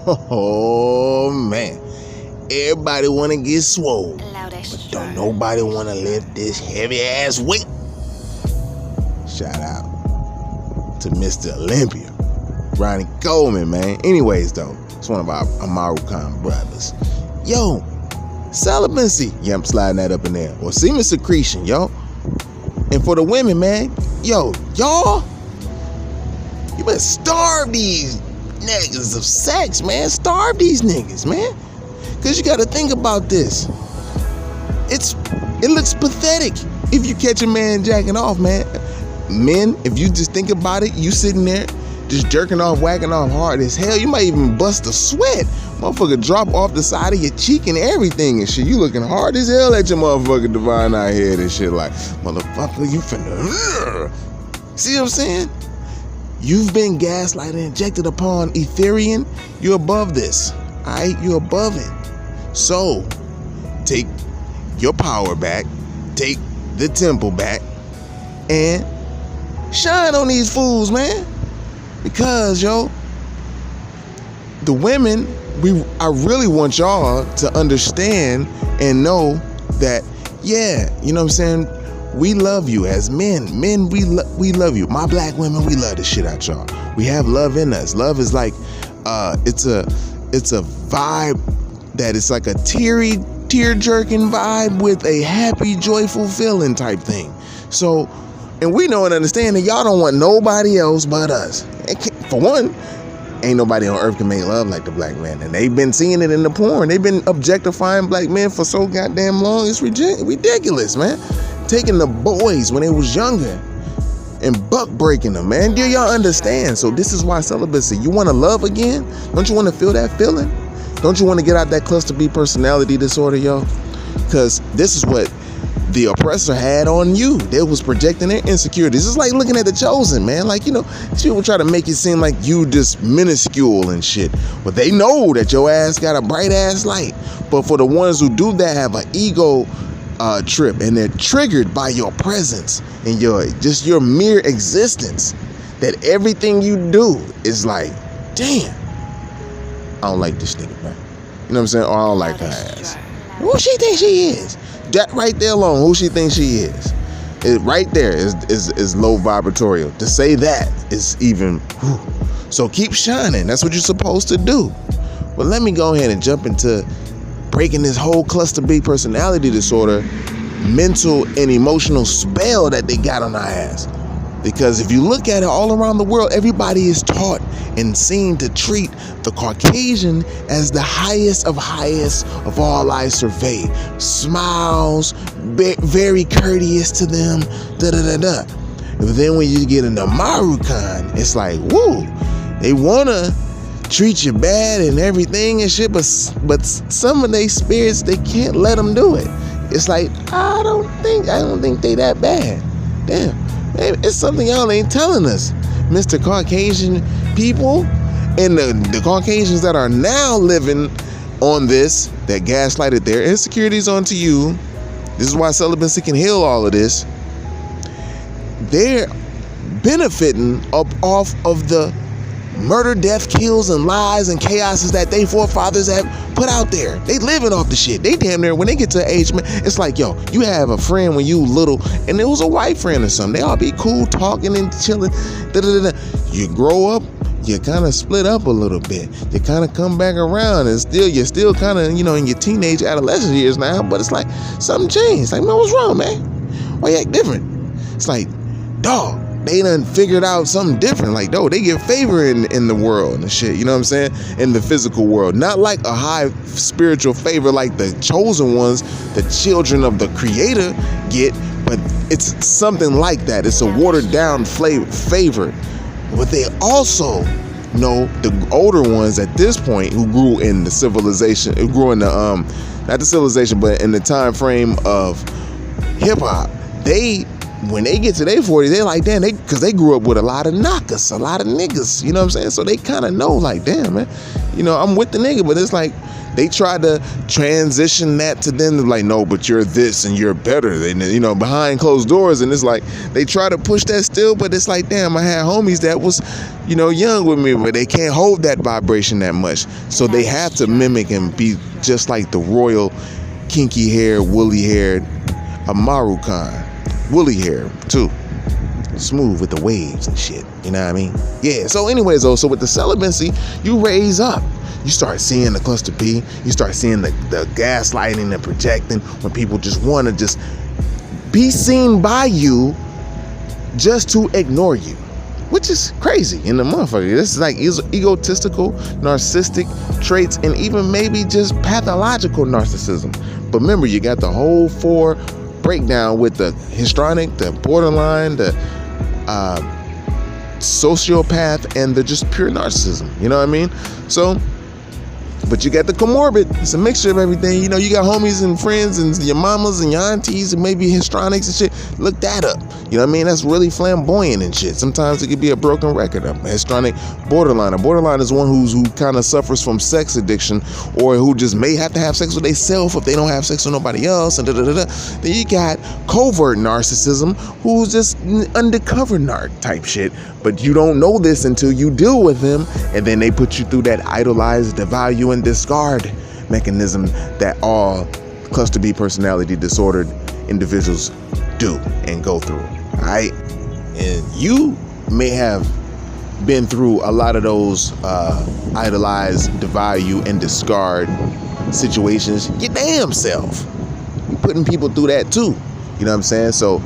Oh man, everybody wanna get swole, but don't nobody wanna lift this heavy ass weight. Shout out to Mr. Olympia, Ronnie Coleman, man. Anyways though, it's one of our Amaru brothers. Yo, celibacy. Yeah, I'm sliding that up in there. Or semen secretion, yo. And for the women, man, yo, y'all, you better starve these niggas of sex, man. Starve these niggas, man. Cause you gotta think about this. It looks pathetic if you catch a man jacking off, man. Men, if you just think about it, you sitting there just jerking off, whacking off hard as hell, you might even bust a sweat. Motherfucker drop off the side of your cheek and everything and shit. You looking hard as hell at your motherfucking divine eye head and shit like, motherfucker, you finna. See what I'm saying? You've been gaslighted, injected upon Ethereum. You're above this. Alright? You're above it. So, take your power back, take the temple back, and shine on these fools, man. Because, yo, the women, I really want y'all to understand and know that, yeah, you know what I'm saying? We love you as men. Men, we love you. My black women, we love the shit out y'all. We have love in us. Love is like, it's a vibe that it's like a tear-jerking vibe with a happy, joyful feeling type thing. So, and we know and understand that y'all don't want nobody else but us. For one, ain't nobody on earth can make love like the black man. And they've been seeing it in the porn. They've been objectifying black men for so goddamn long. It's ridiculous, man. Taking the boys when they was younger and buck breaking them, man. Do y'all understand? So this is why celibacy. You want to love again? Don't you want to feel that feeling? Don't you want to get out that cluster B personality disorder, yo? Because this is what the oppressor had on you. They was projecting their insecurities. It's like looking at The Chosen, man. Like, you know, people try to make it seem like you just minuscule and shit. But they know that your ass got a bright ass light. But for the ones who do that, have an ego trip, and they're triggered by your presence and your mere existence, that everything you do is like, damn, I don't like this nigga, man. You know what I'm saying? Or I don't like her ass. Who she thinks she is? That right there alone, who she thinks she is. It right there is low vibratorial. To say that is even, whew. So keep shining. That's what you're supposed to do. But let me go ahead and jump into breaking this whole cluster B personality disorder, mental and emotional spell that they got on our ass. Because if you look at it all around the world, everybody is taught and seen to treat the Caucasian as the highest of all I survey. Smiles, very courteous to them, da-da-da-da. But then when you get an Amaru kind, it's like, woo, they wanna treat you bad and everything and shit, but some of they spirits, they can't let them do it. It's like, I don't think they that bad. Damn. Maybe it's something y'all ain't telling us, Mr. Caucasian people, and the Caucasians that are now living on this, that gaslighted their insecurities onto you. This is why celibacy can heal all of this. They're benefiting off of the murder, death, kills, and lies and chaoses that they forefathers have put out there. They living off the shit. They damn near, when they get to age, man, it's like, yo, you have a friend when you little, and it was a white friend or something. They all be cool, talking and chilling. Da-da-da-da. You grow up, you kind of split up a little bit. You kind of come back around, and you're still kind of, you know, in your teenage, adolescent years now, but it's like something changed. Like, man, what's wrong, man? Why you act different? It's like, dog, they done figured out something different. Like, no, they get favor in the world and shit, you know what I'm saying? In the physical world. Not like a high spiritual favor like the chosen ones, the children of the creator get, but it's something like that. It's a watered down favor. But they also know the older ones at this point who grew in the civilization, who grew in the, not the civilization, but in the time frame of hip hop, when they get to their 40s, they're like, damn, because they grew up with a lot of knockers, a lot of niggas, you know what I'm saying? So they kind of know, like, damn, man, you know, I'm with the nigga, but it's like, they try to transition that to them. They're like, no, but you're this and you're better than, you know, behind closed doors. And it's like, they try to push that still, but it's like, damn, I had homies that was, you know, young with me, but they can't hold that vibration that much. So they have to mimic and be just like the royal, kinky haired, woolly haired Amaru kind. Woolly hair too. Smooth with the waves and shit. You know what I mean? Yeah. So anyways, though, so with the celibacy, you raise up. You start seeing the cluster B. You start seeing the gaslighting and projecting when people just want to just be seen by you just to ignore you, which is crazy in the motherfucker. This is like egotistical, narcissistic traits, and even maybe just pathological narcissism. But remember, you got the whole 4 breakdown with the histrionic, the borderline, the sociopath, and the just pure narcissism. You know what I mean? So, but you got the comorbid. It's a mixture of everything. You know, you got homies and friends and your mamas and your aunties and maybe histrionics and shit. Look that up. You know what I mean? That's really flamboyant and shit. Sometimes it could be a broken record. A histrionic borderline. A borderline is one who kind of suffers from sex addiction, or who just may have to have sex with themselves if they don't have sex with nobody else. And Then you got covert narcissism, who's just undercover narc type shit. But you don't know this until you deal with them, and then they put you through that idolize, devalue, and discard mechanism that all cluster B personality disordered individuals do and go through. All right, and you may have been through a lot of those idolize, devalue, and discard situations your damn self. You're putting people through that too. You know what I'm saying? So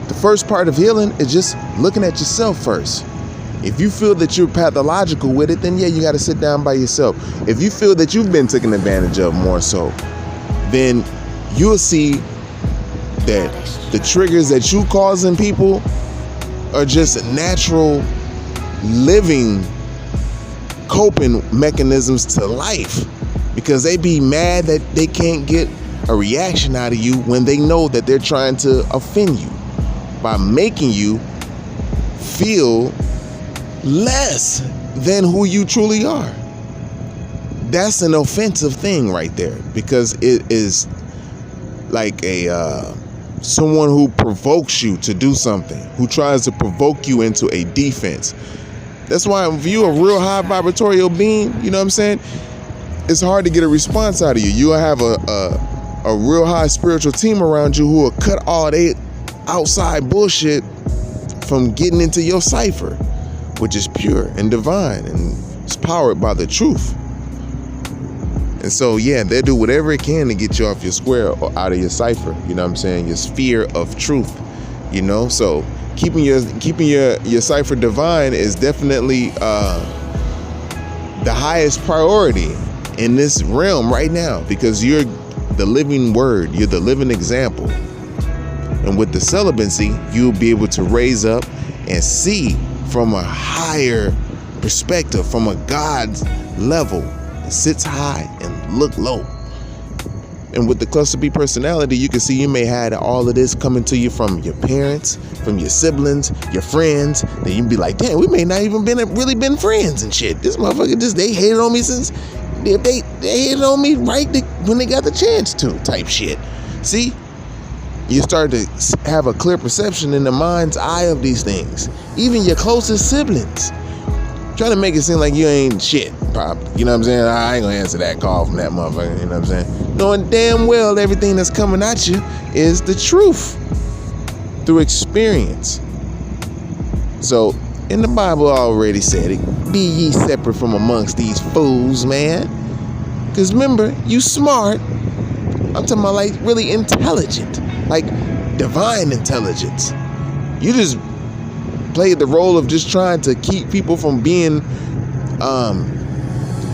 the first part of healing is just looking at yourself first. If you feel that you're pathological with it, then yeah, you got to sit down by yourself. If you feel that you've been taken advantage of more so, then you'll see that the triggers that you causing people are just natural living coping mechanisms to life, because they be mad that they can't get a reaction out of you when they know that they're trying to offend you by making you feel less than who you truly are. That's an offensive thing right there, because it is like a someone who provokes you to do something, who tries to provoke you into a defense. That's why if you're a real high vibratorial being, you know what I'm saying, it's hard to get a response out of you. You'll have a real high spiritual team around you who will cut all they outside bullshit from getting into your cipher, which is pure and divine and it's powered by the truth. And so, yeah, they'll do whatever it can to get you off your square or out of your cipher. You know what I'm saying? Your sphere of truth. You know, so keeping your cipher divine is definitely the highest priority in this realm right now, because you're the living word. You're the living example. And with the celibacy, you'll be able to raise up and see from a higher perspective, from a God's level. Sits high and look low. And with the cluster B personality, you can see you may have all of this coming to you from your parents, from your siblings, your friends. Then you can be like, damn, we may not even really been friends and shit. This motherfucker they hated on me since they hated on me right when they got the chance to, type shit. See, you start to have a clear perception in the mind's eye of these things. Even your closest siblings. Trying to make it seem like you ain't shit, Pop. You know what I'm saying? I ain't gonna answer that call from that motherfucker. You know what I'm saying? Knowing damn well everything that's coming at you is the truth through experience. So, in the Bible already said it, be ye separate from amongst these fools, man. Because remember, you smart. I'm talking about like really intelligent, like divine intelligence. You just played the role of just trying to keep people from being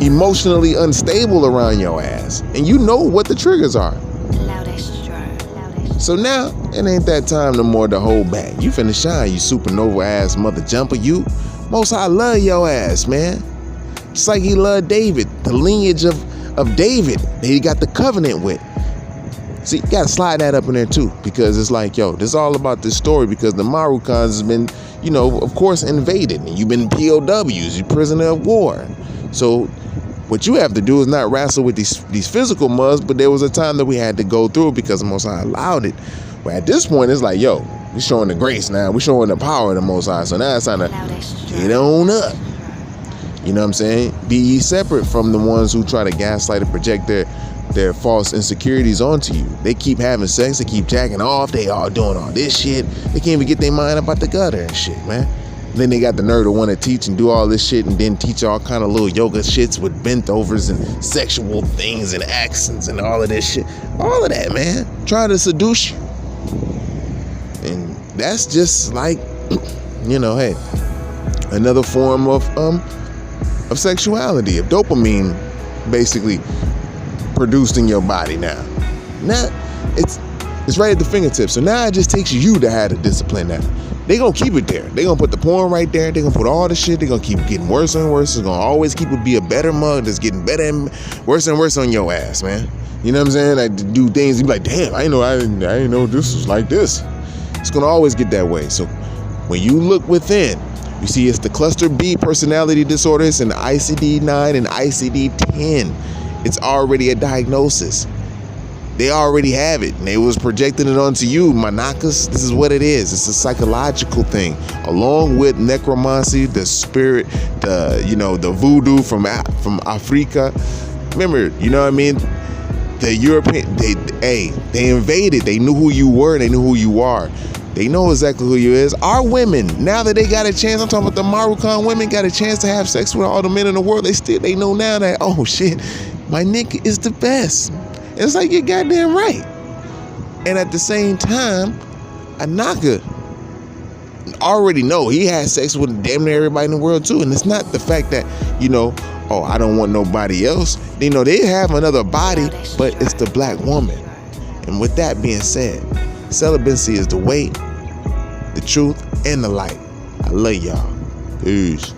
emotionally unstable around your ass, and you know what the triggers are. So now it ain't that time no more to hold back. You finna shine, you supernova ass mother jumper. You Most High love your ass, man. Just like he loved David, the lineage of David that he got the covenant with. See, you gotta slide that up in there too, because it's like, yo, this is all about this story, because the Amaru has been, of course, invaded, and you've been POWs, you're prisoner of war. So what you have to do is not wrestle with these physical mugs, but there was a time that we had to go through it because the Most High allowed it. But at this point, it's like, yo, we're showing the grace now. We're showing the power of the Most High. So now it's time to get on up. You know what I'm saying? Be ye separate from the ones who try to gaslight and project their false insecurities onto you. They keep having sex, they keep jacking off, they all doing all this shit. They can't even get their mind about the gutter and shit, man. Then they got the nerve to want to teach and do all this shit and then teach all kind of little yoga shits with bent overs and sexual things and accents and all of this shit. All of that, man. Trying to seduce you. And that's just like, you know, hey, another form of sexuality, of dopamine basically produced in your body now. Now it's right at the fingertips. So now it just takes you to have the discipline now. They gonna keep it there. They gonna put the porn right there. They gonna put all the shit. They gonna keep getting worse and worse. It's gonna always keep it be a better mug that's getting better and worse on your ass, man. You know what I'm saying? Like, do things, you be like, damn, I didn't know this was like this. It's gonna always get that way. So when you look within, you see it's the cluster B personality disorders and ICD-9 and ICD-10. It's already a diagnosis. They already have it, and they was projecting it onto you, Manakas. This is what it is. It's a psychological thing, along with necromancy, the spirit, the voodoo from Africa. Remember, you know what I mean? The European, they invaded. They knew who you were. They knew who you are. They know exactly who you is. Our women, now that they got a chance, I'm talking about the Marukan women, got a chance to have sex with all the men in the world. They know now that, oh shit, my nigga is the best. It's like, you're goddamn right. And at the same time, a NAGA already know he has sex with damn near everybody in the world too. And it's not the fact that, oh, I don't want nobody else. They have another body, but it's the black woman. And with that being said, celibacy is the way, the truth, and the light. I love y'all. Peace.